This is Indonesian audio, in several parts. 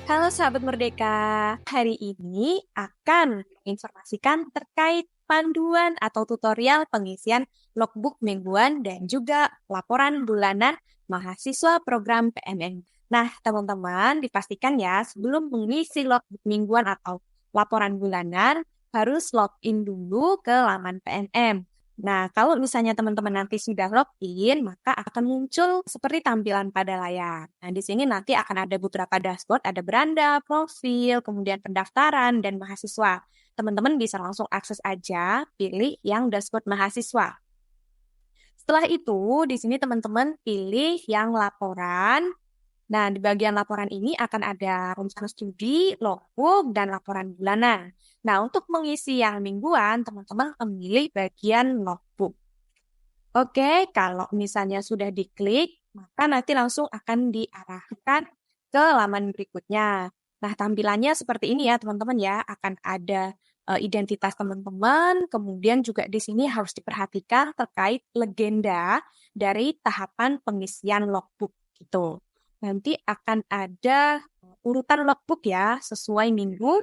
Halo sahabat Merdeka, hari ini akan menginformasikan terkait panduan atau tutorial pengisian logbook mingguan dan juga laporan bulanan mahasiswa program PMN. Nah, teman-teman dipastikan ya sebelum mengisi logbook mingguan atau laporan bulanan harus login dulu ke laman PNM. Nah, kalau misalnya teman-teman nanti sudah login, maka akan muncul seperti tampilan pada layar. Nah, di sini nanti akan ada beberapa dashboard, ada beranda, profil, kemudian pendaftaran, dan mahasiswa. Teman-teman bisa langsung akses aja, pilih yang dashboard mahasiswa. Setelah itu, di sini teman-teman pilih yang laporan. Nah, di bagian laporan ini akan ada rencana studi, logbook, dan laporan bulanan. Nah, untuk mengisi yang mingguan, teman-teman memilih bagian logbook. Oke, kalau misalnya sudah diklik, maka nanti langsung akan diarahkan ke laman berikutnya. Nah, tampilannya seperti ini ya, teman-teman ya. Akan ada identitas teman-teman, kemudian juga di sini harus diperhatikan terkait legenda dari tahapan pengisian logbook gitu. Nanti akan ada urutan logbook ya, sesuai minggu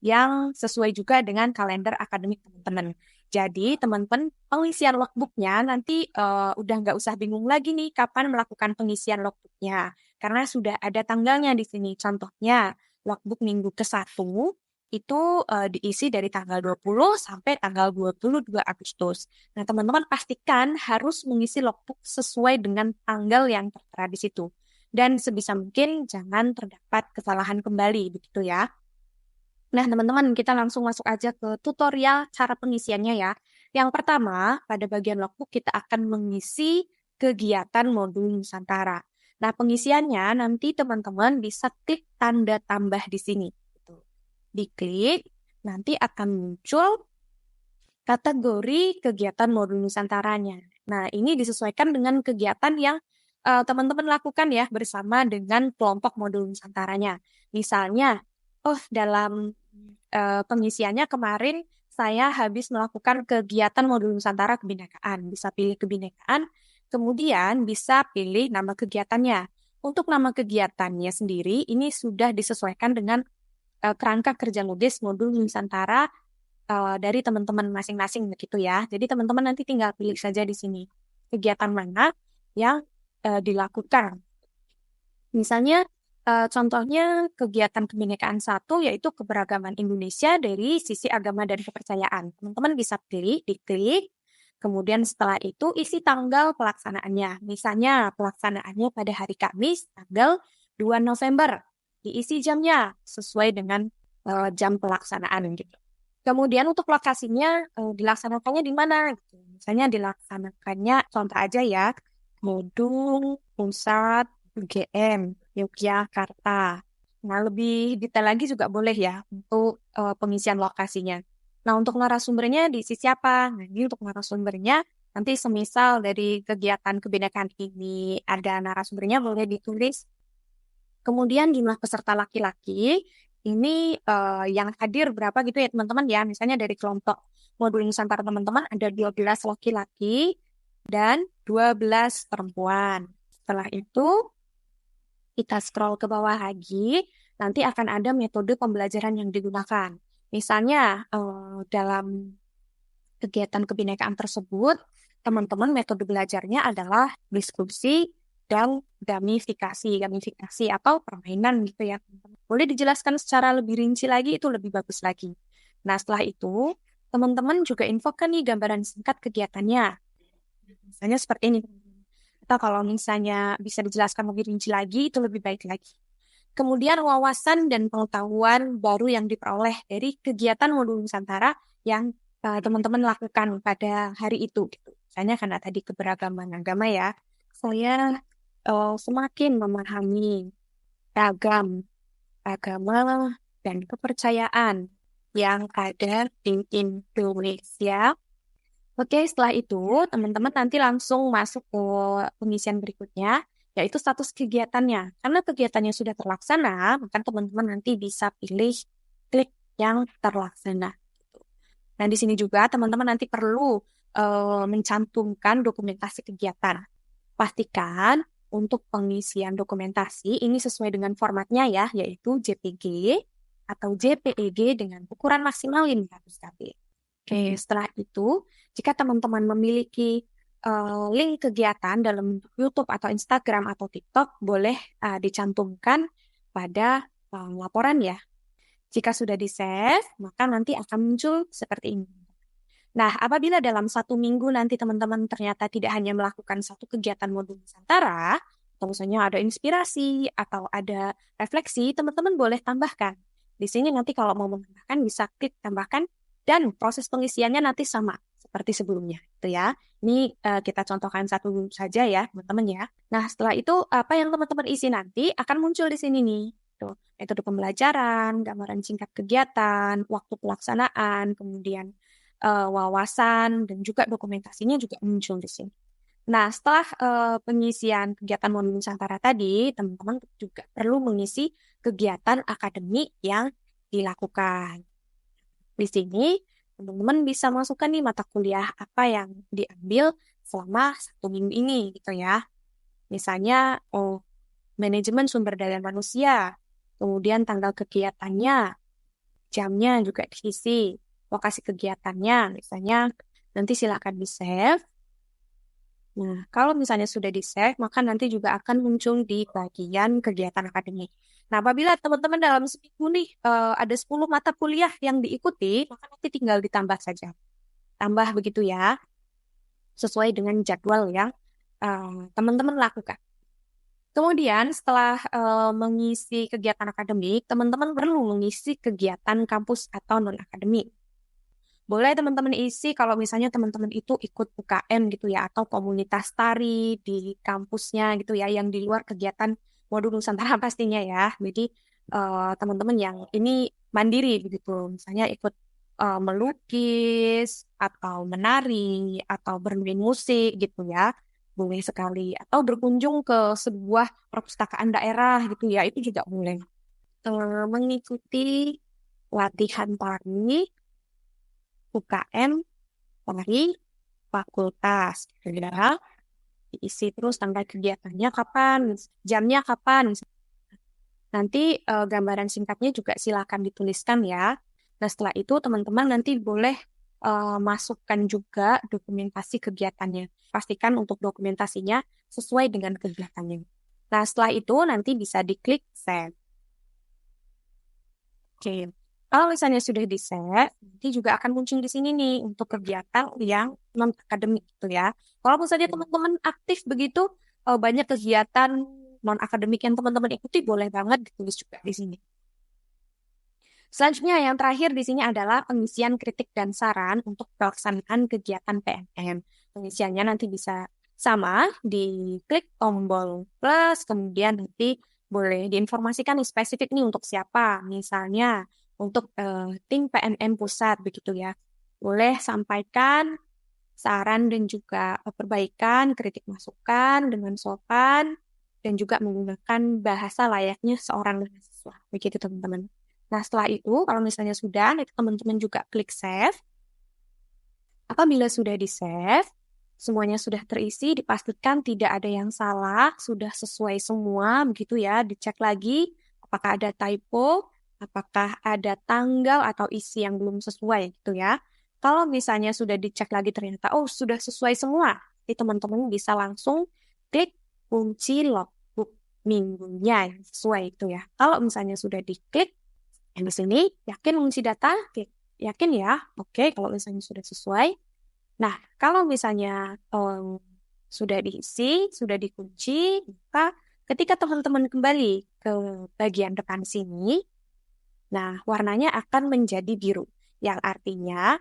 yang sesuai juga dengan kalender akademik teman-teman. Jadi teman-teman pengisian logbooknya nanti udah nggak usah bingung lagi nih kapan melakukan pengisian logbooknya. Karena sudah ada tanggalnya di sini. Contohnya logbook minggu ke-1 itu diisi dari tanggal 20 sampai tanggal 22 Agustus. Nah, teman-teman pastikan harus mengisi logbook sesuai dengan tanggal yang tertera di situ. Dan sebisa mungkin jangan terdapat kesalahan kembali, begitu ya. Nah, teman-teman, kita langsung masuk aja ke tutorial cara pengisiannya ya. Yang pertama, pada bagian logbook kita akan mengisi kegiatan modul Nusantara. Nah, pengisiannya nanti teman-teman bisa klik tanda tambah di sini. Diklik, nanti akan muncul kategori kegiatan modul Nusantaranya. Nah, ini disesuaikan dengan kegiatan yang teman-teman lakukan ya bersama dengan kelompok modul Nusantaranya. Misalnya, dalam pengisiannya kemarin saya habis melakukan kegiatan modul Nusantara Kebinekaan. Bisa pilih kebinekaan, kemudian bisa pilih nama kegiatannya. Untuk nama kegiatannya sendiri, ini sudah disesuaikan dengan kerangka kerja logis modul Nusantara dari teman-teman masing-masing begitu ya. Jadi teman-teman nanti tinggal pilih saja di sini kegiatan mana yang dilakukan. Misalnya contohnya kegiatan kebinekaan 1 yaitu keberagaman Indonesia dari sisi agama dan kepercayaan. Teman-teman bisa pilih, diklik, kemudian setelah itu isi tanggal pelaksanaannya. Misalnya pelaksanaannya pada hari Kamis tanggal 2 November. Diisi jamnya sesuai dengan jam pelaksanaan gitu. Kemudian untuk lokasinya dilaksanakannya di mana? Gitu. Misalnya dilaksanakannya contoh aja ya, Modul Pusat UGM Yogyakarta. Nah, lebih detail lagi juga boleh ya untuk pengisian lokasinya. Nah, untuk narasumbernya diisi siapa? Nah, ini untuk narasumbernya nanti semisal dari kegiatan kebinekaan ini ada narasumbernya boleh ditulis. Kemudian jumlah peserta laki-laki ini yang hadir berapa gitu ya teman-teman ya. Misalnya dari kelompok modul Nusantara teman-teman ada 12 laki-laki dan 12 perempuan. Setelah itu kita scroll ke bawah lagi, nanti akan ada metode pembelajaran yang digunakan. Misalnya dalam kegiatan kebinekaan tersebut, teman-teman metode belajarnya adalah diskusi dan gamifikasi. Gamifikasi atau permainan gitu ya. Boleh dijelaskan secara lebih rinci lagi, itu lebih bagus lagi. Nah, setelah itu, teman-teman juga infokan nih gambaran singkat kegiatannya. Misalnya seperti ini. Atau kalau misalnya bisa dijelaskan lebih rinci lagi, itu lebih baik lagi. Kemudian wawasan dan pengetahuan baru yang diperoleh dari kegiatan modul Nusantara yang teman-teman lakukan pada hari itu. Gitu. Misalnya karena tadi keberagaman agama ya, saya semakin memahami ragam agama dan kepercayaan yang ada di Indonesia. Oke, setelah itu teman-teman nanti langsung masuk ke pengisian berikutnya, yaitu status kegiatannya. Karena kegiatannya sudah terlaksana, maka teman-teman nanti bisa pilih klik yang terlaksana. Nah, di sini juga teman-teman nanti perlu mencantumkan dokumentasi kegiatan. Pastikan untuk pengisian dokumentasi ini sesuai dengan formatnya ya, yaitu JPG atau JPEG dengan ukuran maksimal 500 KB. Oke, setelah itu, jika teman-teman memiliki link kegiatan dalam YouTube atau Instagram atau TikTok, boleh dicantumkan pada laporan ya. Jika sudah di-save, maka nanti akan muncul seperti ini. Nah, apabila dalam 1 minggu nanti teman-teman ternyata tidak hanya melakukan satu kegiatan modul Nusantara, atau misalnya ada inspirasi atau ada refleksi, teman-teman boleh tambahkan. Di sini nanti kalau mau menambahkan bisa klik tambahkan dan proses pengisiannya nanti sama seperti sebelumnya, itu ya. Ini kita contohkan satu saja ya, teman-teman ya. Nah, setelah itu apa yang teman-teman isi nanti akan muncul di sini nih. Tuh, metode pembelajaran, gambaran singkat kegiatan, waktu pelaksanaan, kemudian wawasan, dan juga dokumentasinya juga muncul di sini. Nah, setelah pengisian kegiatan modul Nusantara tadi, teman-teman juga perlu mengisi kegiatan akademik yang dilakukan. Di sini, teman-teman bisa masukkan nih mata kuliah apa yang diambil selama 1 minggu ini, gitu ya. Misalnya, manajemen sumber daya manusia, kemudian tanggal kegiatannya, jamnya juga diisi, lokasi kegiatannya, misalnya nanti silakan di-save. Nah, kalau misalnya sudah di-save, maka nanti juga akan muncul di bagian kegiatan akademik. Nah, apabila teman-teman dalam seminggu nih ada 10 mata kuliah yang diikuti, maka nanti tinggal ditambah saja. Tambah begitu ya, sesuai dengan jadwal yang teman-teman lakukan. Kemudian setelah mengisi kegiatan akademik, teman-teman perlu mengisi kegiatan kampus atau non-akademik. Boleh teman-teman isi kalau misalnya teman-teman itu ikut UKM gitu ya, atau komunitas tari di kampusnya gitu ya, yang di luar kegiatan modul Nusantara pastinya ya. Jadi teman-teman yang ini mandiri begitu, misalnya ikut melukis, atau menari, atau bermain musik gitu ya. Boleh sekali. Atau berkunjung ke sebuah perpustakaan daerah gitu ya, itu juga boleh. Mengikuti latihan tari, UKM, tari, fakultas, gitu ya. Diisi terus tanggal kegiatannya kapan, jamnya kapan. Nanti gambaran singkatnya juga silakan dituliskan ya. Nah, setelah itu teman-teman nanti boleh masukkan juga dokumentasi kegiatannya. Pastikan untuk dokumentasinya sesuai dengan kegiatannya. Nah, setelah itu nanti bisa diklik save. Oke. Kalau misalnya sudah di-save, nanti juga akan muncul di sini nih untuk kegiatan yang non-akademik gitu ya. Kalau misalnya teman-teman aktif begitu, banyak kegiatan non-akademik yang teman-teman ikuti, boleh banget ditulis juga di sini. Selanjutnya yang terakhir di sini adalah pengisian kritik dan saran untuk pelaksanaan kegiatan PNM. Pengisiannya nanti bisa sama, diklik tombol plus, kemudian nanti boleh diinformasikan nih spesifik nih untuk siapa. Misalnya untuk tim PNM pusat begitu ya. Boleh sampaikan saran dan juga perbaikan, kritik masukan dengan sopan, dan juga menggunakan bahasa layaknya seorang mahasiswa. Begitu teman-teman. Nah, setelah itu, kalau misalnya sudah, nanti teman-teman juga klik save. Apabila sudah di-save, semuanya sudah terisi, dipastikan tidak ada yang salah, sudah sesuai semua, begitu ya, dicek lagi apakah ada typo, apakah ada tanggal atau isi yang belum sesuai, gitu ya. Kalau misalnya sudah dicek lagi ternyata, oh sudah sesuai semua, jadi teman-teman bisa langsung klik kunci logbook minggunya yang sesuai itu ya. Kalau misalnya sudah diklik, yang di sini, yakin mengisi data? Yakin ya? Oke, kalau misalnya sudah sesuai. Nah, kalau misalnya sudah diisi, sudah dikunci, maka ketika teman-teman kembali ke bagian depan sini, nah, warnanya akan menjadi biru. Yang artinya,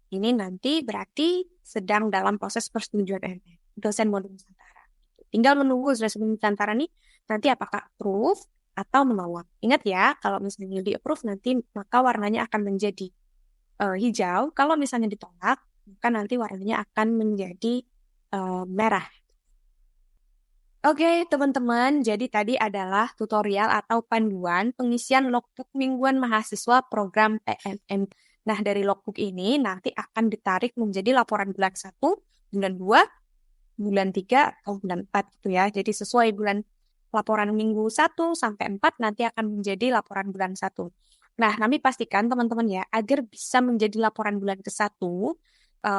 ini nanti berarti sedang dalam proses persetujuan dosen modul Nusantara. Tinggal menunggu dosen modul Nusantara nih, nanti apakah approve atau menolak. Ingat ya, kalau misalnya di approve nanti maka warnanya akan menjadi hijau. Kalau misalnya ditolak, maka nanti warnanya akan menjadi merah. Oke, teman-teman, jadi tadi adalah tutorial atau panduan pengisian logbook mingguan mahasiswa program PNM. Nah, dari logbook ini nanti akan ditarik menjadi laporan bulan 1, bulan 2, bulan 3 atau bulan 4 gitu ya. Jadi sesuai bulan laporan minggu 1 sampai 4 nanti akan menjadi laporan bulan 1. Nah, kami pastikan teman-teman ya, agar bisa menjadi laporan bulan ke-1,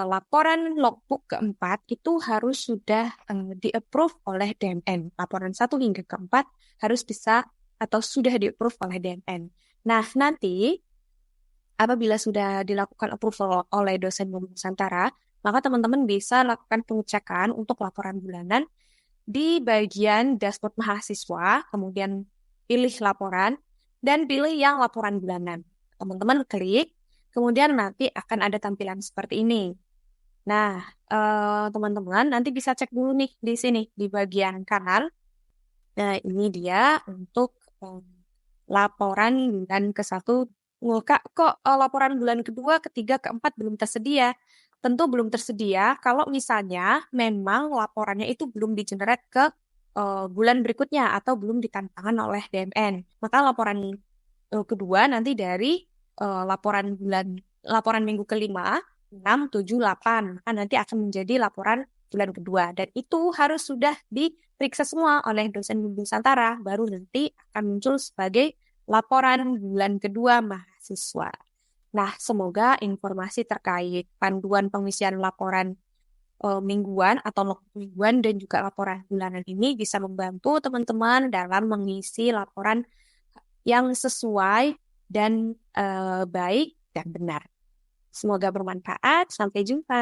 laporan logbook ke-4 itu harus sudah di-approve oleh DMN. Laporan 1 hingga ke-4 harus bisa atau sudah di-approve oleh DMN. Nah, nanti apabila sudah dilakukan approval oleh dosen Nusantara, maka teman-teman bisa lakukan pengecekan untuk laporan bulanan di bagian dashboard mahasiswa, kemudian pilih laporan, dan pilih yang laporan bulanan. Teman-teman klik, kemudian nanti akan ada tampilan seperti ini. Nah, teman-teman nanti bisa cek dulu nih di sini, di bagian kanan. Nah, ini dia untuk laporan bulan ke-1. Kak, kok laporan bulan kedua, ketiga, keempat belum tersedia? Tentu belum tersedia kalau misalnya memang laporannya itu belum di-generate ke bulan berikutnya atau belum ditandatangan oleh DMN. Maka laporan kedua nanti dari laporan minggu kelima, 6, 7, 8. Maka nanti akan menjadi laporan bulan kedua. Dan itu harus sudah diperiksa semua oleh dosen Nusantara. Baru nanti akan muncul sebagai laporan bulan kedua mahasiswa. Nah, semoga informasi terkait panduan pengisian laporan mingguan atau logbook mingguan dan juga laporan bulanan ini bisa membantu teman-teman dalam mengisi laporan yang sesuai dan baik dan benar. Semoga bermanfaat. Sampai jumpa.